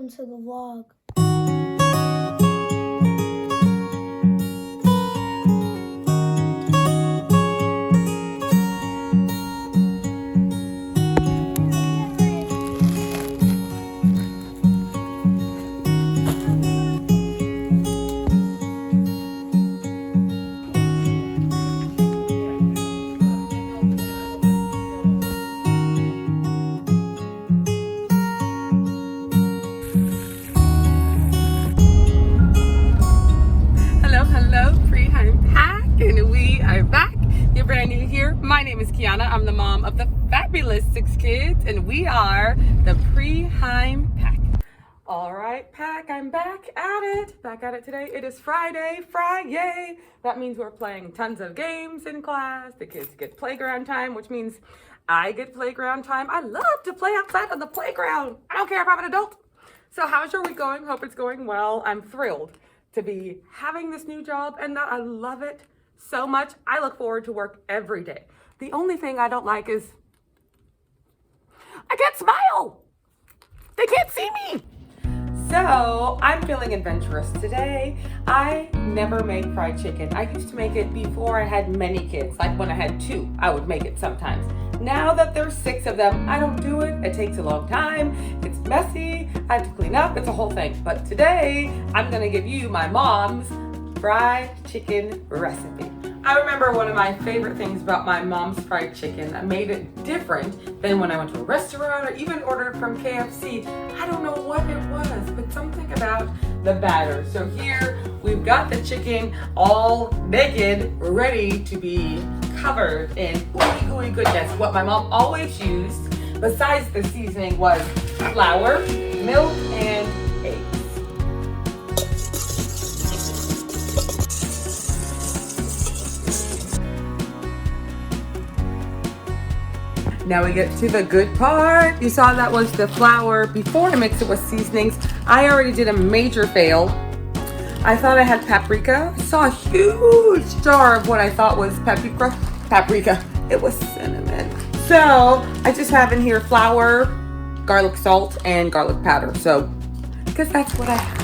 welcome to the vlog. Hello, Pre-Heimpack, and we are back. If you're brand new here, my name is Kiana. I'm the mom of the fabulous 6 kids, and we are the Pre-Heimpack. All right, Pack, I'm back at it today. It is Friday. That means we're playing tons of games in class. The kids get playground time, which means I get playground time. I love to play outside on the playground. I don't care if I'm an adult. So how's your week going? Hope it's going well. I'm thrilled to be having this new job and that I love it so much. I look forward to work every day. The only thing I don't like is I can't smile. They can't see me. So I'm feeling adventurous today. I never make fried chicken. I used to make it before I had many kids. Like when I had 2, I would make it sometimes. Now that there's 6 of them, I don't do it. It takes a long time. It's messy. I have to clean up. It's a whole thing. But today, I'm gonna give you my mom's fried chicken recipe. I remember one of my favorite things about my mom's fried chicken that made it different than when I went to a restaurant or even ordered from KFC. I don't know what it was, but something about the batter. So here we've got the chicken all naked, ready to be covered in gooey goodness. What my mom always used, besides the seasoning, was flour, milk, and eggs. Now we get to the good part. You saw that was the flour. Before I mixed it with seasonings, I already did a major fail. I thought I had paprika. I saw a huge jar of what I thought was paprika. It was cinnamon. So I just have in here flour, garlic salt, and garlic powder. So, because that's what I have.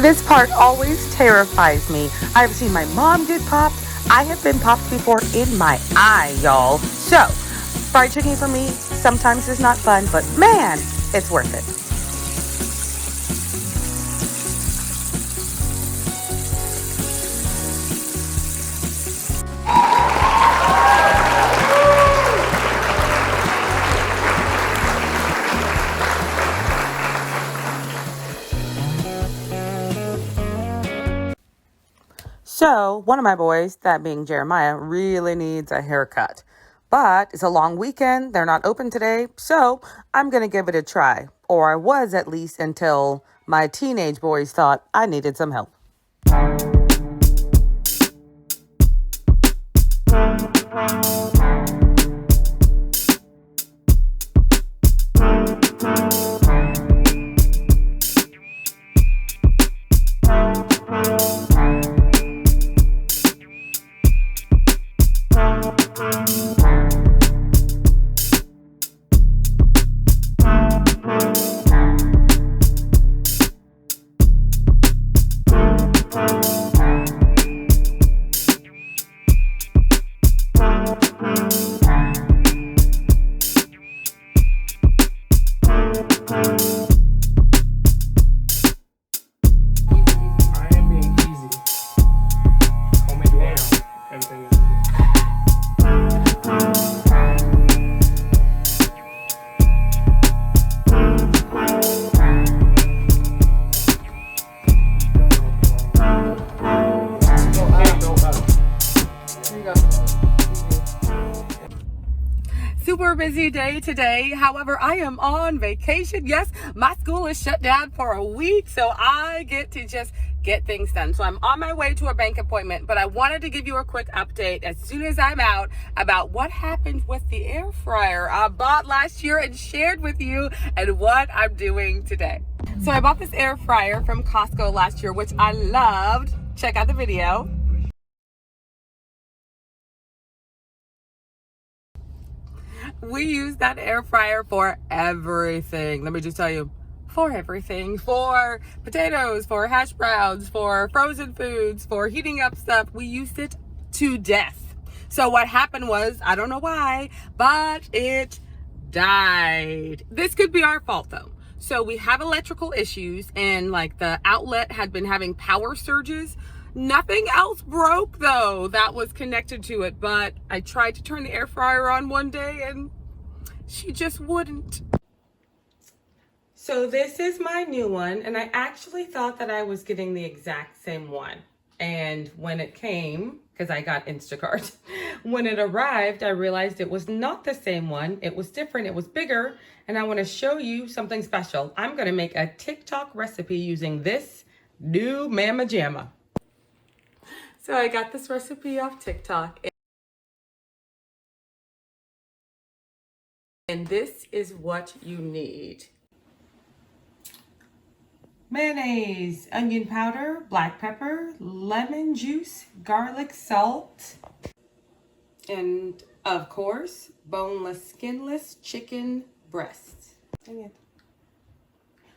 This part always terrifies me. I've seen my mom get popped. I have been popped before in my eye, y'all. So, fried chicken for me sometimes is not fun, but man, it's worth it. So, one of my boys, that being Jeremiah, really needs a haircut. But it's a long weekend. They're not open today. So, I'm going to give it a try. Or I was at least until my teenage boys thought I needed some help. Super busy day today. However, I am on vacation. Yes, my school is shut down for a week, so I get to just get things done. So I'm on my way to a bank appointment, but I wanted to give you a quick update as soon as I'm out about what happened with the air fryer I bought last year and shared with you, and what I'm doing today. So I bought this air fryer from Costco last year, which I loved. Check out the video. We use that air fryer for everything. Let me just tell you, for everything. For potatoes, for hash browns, for frozen foods, for heating up stuff. We used it to death. So what happened was, I don't know why, but it died. This could be our fault though. So we have electrical issues, and like the outlet had been having power surges. Nothing else broke though that was connected to it, but I tried to turn the air fryer on one day and she just wouldn't. So this is my new one, and I actually thought that I was getting the exact same one. And when it came, because I got Instacart, when it arrived, I realized it was not the same one. It was different, it was bigger, and I want to show you something special. I'm going to make a TikTok recipe using this new Mama Jamma. So I got this recipe off TikTok, and this is what you need. Mayonnaise, onion powder, black pepper, lemon juice, garlic salt, and of course, boneless, skinless chicken breasts. Dang it.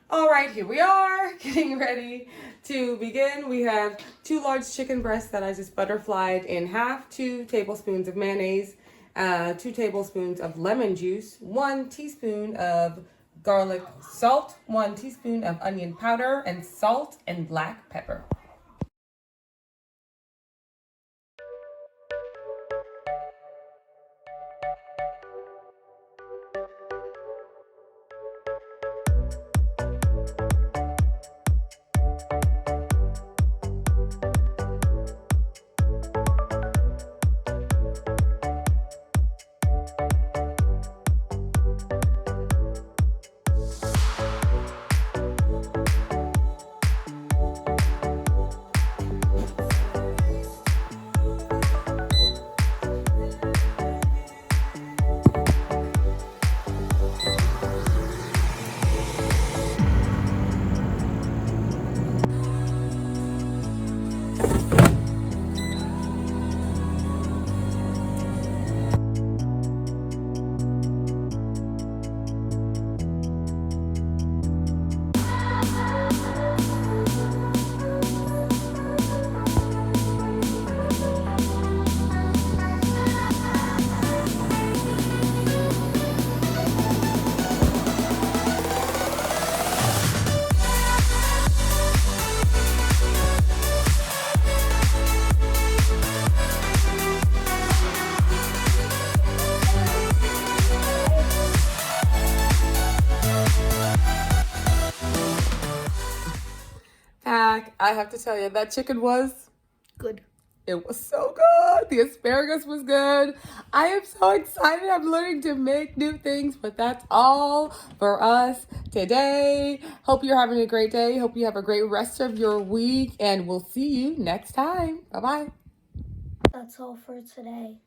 All right, here we are getting ready to begin. We have 2 large chicken breasts that I just butterflied in half, 2 tablespoons of mayonnaise, 2 tablespoons of lemon juice, 1 teaspoon of garlic salt, 1 teaspoon of onion powder and salt, and black pepper. I have to tell you, that chicken was good. It was so good. The asparagus was good. I am so excited. I'm learning to make new things, but that's all for us today. Hope you're having a great day. Hope you have a great rest of your week, and we'll see you next time. Bye-bye. That's all for today.